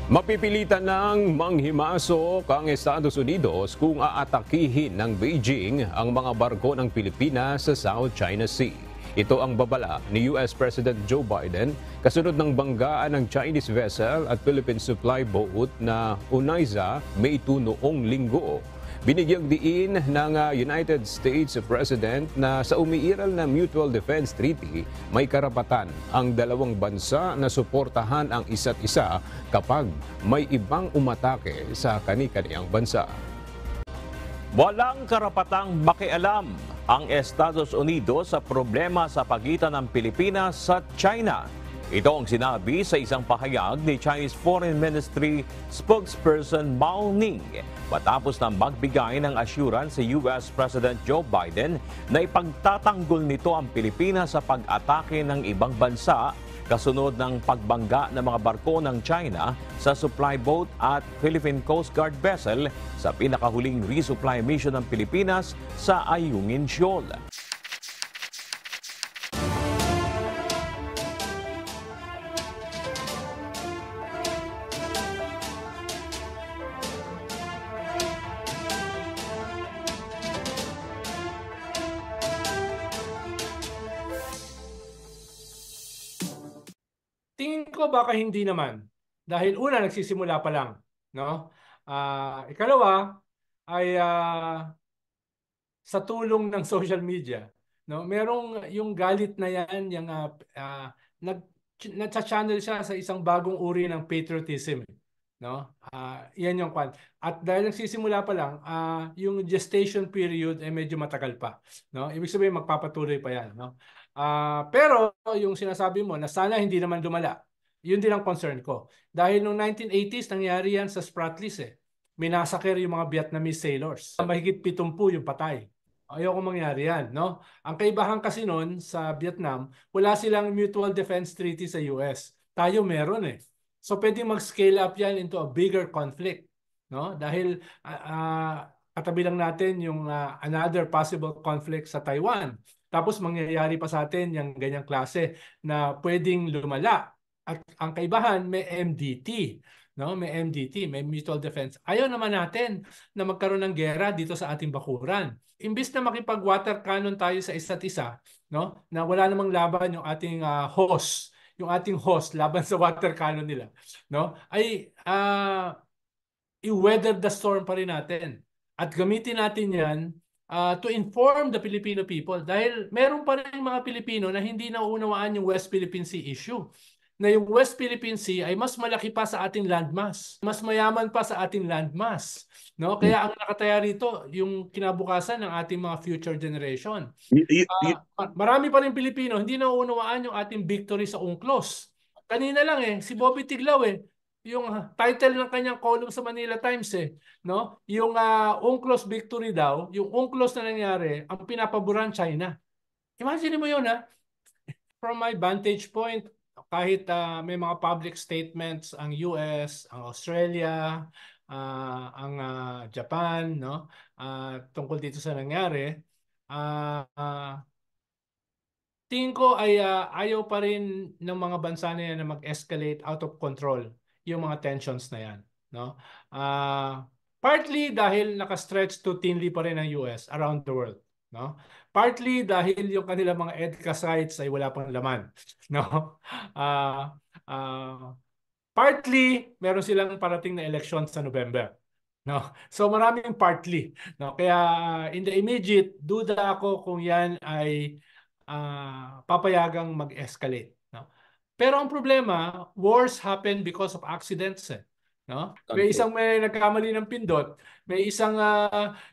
Mapipilitan ng manghimasok ang Estados Unidos kung aatakihin ng Beijing ang mga barko ng Pilipinas sa South China Sea. Ito ang babala ni US President Joe Biden kasunod ng banggaan ng Chinese vessel at Philippine supply boat na Unaiza May 2 noong linggo. Binigyang diin ng United States President na sa umiiral na Mutual Defense Treaty, may karapatan ang dalawang bansa na suportahan ang isa't isa kapag may ibang umatake sa kani-kaniyang bansa. Walang karapatang makialam ang Estados Unidos sa problema sa pagitan ng Pilipinas at China. Ito ang sinabi sa isang pahayag ni Chinese Foreign Ministry spokesperson Mao Ning matapos na magbigay ng assurance si US President Joe Biden na ipagtatanggol nito ang Pilipinas sa pag-atake ng ibang bansa kasunod ng pagbangga ng mga barko ng China sa supply boat at Philippine Coast Guard vessel sa pinakahuling resupply mission ng Pilipinas sa Ayungin Shoal. Tingin ko baka hindi naman. Dahil una, nagsisimula pa lang. No? Ikalawa, ay sa tulong ng social media. No? Merong yung galit na yan, yung, nag-channel siya sa isang bagong uri ng patriotism. No? Yan yung kwan. At dahil nagsisimula pa lang, yung gestation period ay medyo matagal pa. No? Ibig sabihin, magpapatuloy pa yan. No? Pero yung sinasabi mo na sana hindi naman lumala, yun din ang concern ko. Dahil noong 1980s, nangyari yan sa Spratlys eh. Minasaker yung mga Vietnamese sailors. Mahigit 70 yung patay. Ayoko mangyari yan. No? Ang kaibahan kasi noon sa Vietnam, wala silang Mutual Defense Treaty sa US. Tayo meron eh. So pwedeng mag-scale up yan into a bigger conflict. No? Dahil katabi lang natin yung another possible conflict sa Taiwan. Tapos mangyayari pa sa atin yung ganyang klase na pwedeng lumala. At ang kaibahan, may MDT. No? May MDT, may Mutual Defense. Ayaw naman natin na magkaroon ng gera dito sa ating bakuran. Imbis na makipag-water cannon tayo sa isa't isa, no? Na wala namang laban yung ating host, yung ating host laban sa water cannon nila, no? Ay i-weather the storm pa rin natin. At gamitin natin yan to inform the Filipino people dahil meron pa rin mga Pilipino na hindi nauunawaan yung West Philippine Sea issue. Na yung West Philippine Sea ay mas malaki pa sa ating landmass. Mas mayaman pa sa ating landmass. No? Kaya ang nakataya rito, yung kinabukasan ng ating mga future generation. Marami pa rin Pilipino, hindi nauunawaan yung ating victory sa UNCLOS. Kanina lang si Bobby Tiglaw yung title ng kanyang column sa Manila Times no? Yung UNCLOS victory daw, yung UNCLOS na nangyari, ang pinapaboran China. Imagine mo yun From my vantage point, kahit may mga public statements ang US, ang Australia, ang Japan, no? Tungkol dito sa nangyari, tingin ko ay ayaw pa rin ng mga bansa na yan na mag-escalate out of control yung mga tensions na yan. No? Partly dahil nakastretch to thinly pa rin ang US around the world. No? Partly dahil yung kanilang mga EDCA sites ay wala pang laman. No? Partly, meron silang parating na election sa November. No? So maraming partly. No? Kaya in the immediate, duda ako kung yan ay papayagang mag-escalate. No? Pero ang problema, wars happen because of accidents. No? May nagkamali ng pindot, may isang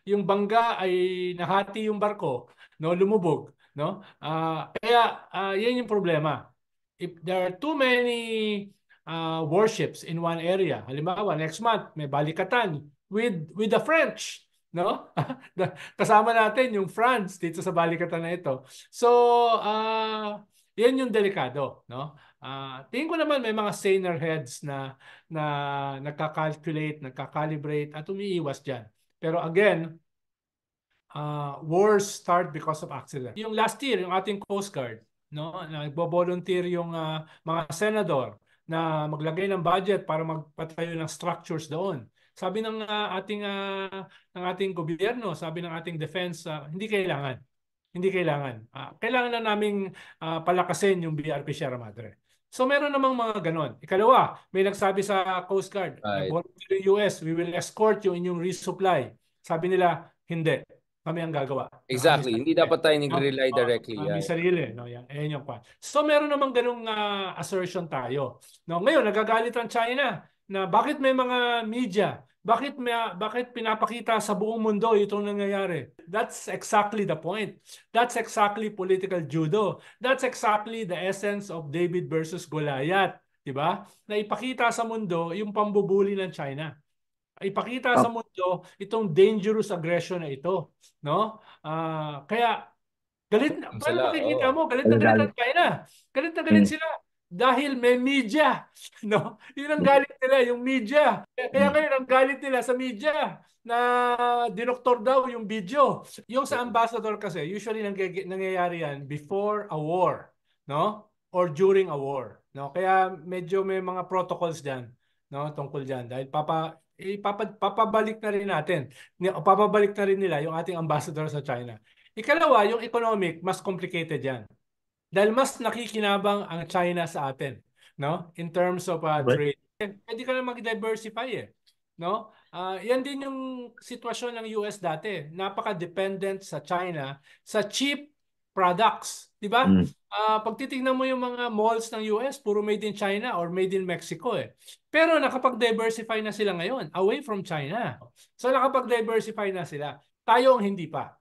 yung bangga ay nahati yung barko, no, lumubog, no? Kaya yan yung problema. If there are too many warships in one area, halimbawa next month may balikatan with the French, no? Kasama natin yung France dito sa balikatan na ito. So, yan yung delikado, no? Tingin ko naman may mga saner heads na nagka-calculate, nagka-calibrate at umiiwas dyan. Pero again, wars start because of accident. Yung last year, yung ating Coast Guard, no? Nagbo-volunteer yung mga senador na maglagay ng budget para magpatayo ng structures doon. Sabi ng ating gobyerno, sabi ng ating defense, hindi kailangan. Hindi kailangan. Kailangan na naming palakasin yung BRP Sierra Madre. So meron namang mga ganon. Ikalawa, may nagsabi sa Coast Guard, Right. ng US, we will escort yung inyong resupply. Sabi nila, hindi. Kami ang gagawa. Exactly. Hindi dapat tayo nag-rely No? directly. May sarili. No? Yan yung point. So meron namang ganung assertion tayo. No? Ngayon, nagagalit ang China na bakit may mga media, bakit pinapakita sa buong mundo itong nangyayari. That's exactly the point. That's exactly political judo. That's exactly the essence of David versus Goliath. Diba? Na ipakita sa mundo yung pambubuli ng China. Ipakita sa mundo itong dangerous aggression na ito, no? Kaya galit na, paano makikita mo? Galit na galit ang China. Galit na galit sila dahil may media, no? Yun ang galit nila, yung media. Kaya ngayon ang galit nila sa media na dinoktor daw yung video. Yung sa ambassador kasi, usually nangyayari yan before a war, no? Or during a war, no? Kaya medyo may mga protocols diyan, no, tungkol diyan dahil papabalik na rin natin. Papabalik na rin nila yung ating ambassador sa China. Ikalawa, yung economic, mas complicated yan. Dahil mas nakikinabang ang China sa atin, no? In terms of trade. Pwede ka na mag-diversify eh. No? Yan din yung sitwasyon ng US dati. Napaka-dependent sa China sa cheap products. Di ba? Pag titignan mo yung mga malls ng US, puro made in China or made in Mexico eh. Pero nakapag-diversify na sila ngayon, away from China. So nakapag-diversify na sila. Tayo ang hindi pa.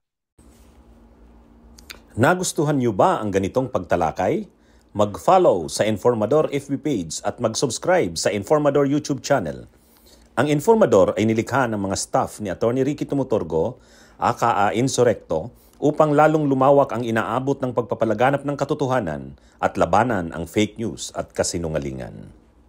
Nagustuhan niyo ba ang ganitong pagtalakay? Mag-follow sa Informador FB page at mag-subscribe sa Informador YouTube channel. Ang Informador ay nilikha ng mga staff ni Atty. Ricky Tumutorgo, aka Insurrecto, upang lalong lumawak ang inaabot ng pagpapalaganap ng katotohanan at labanan ang fake news at kasinungalingan.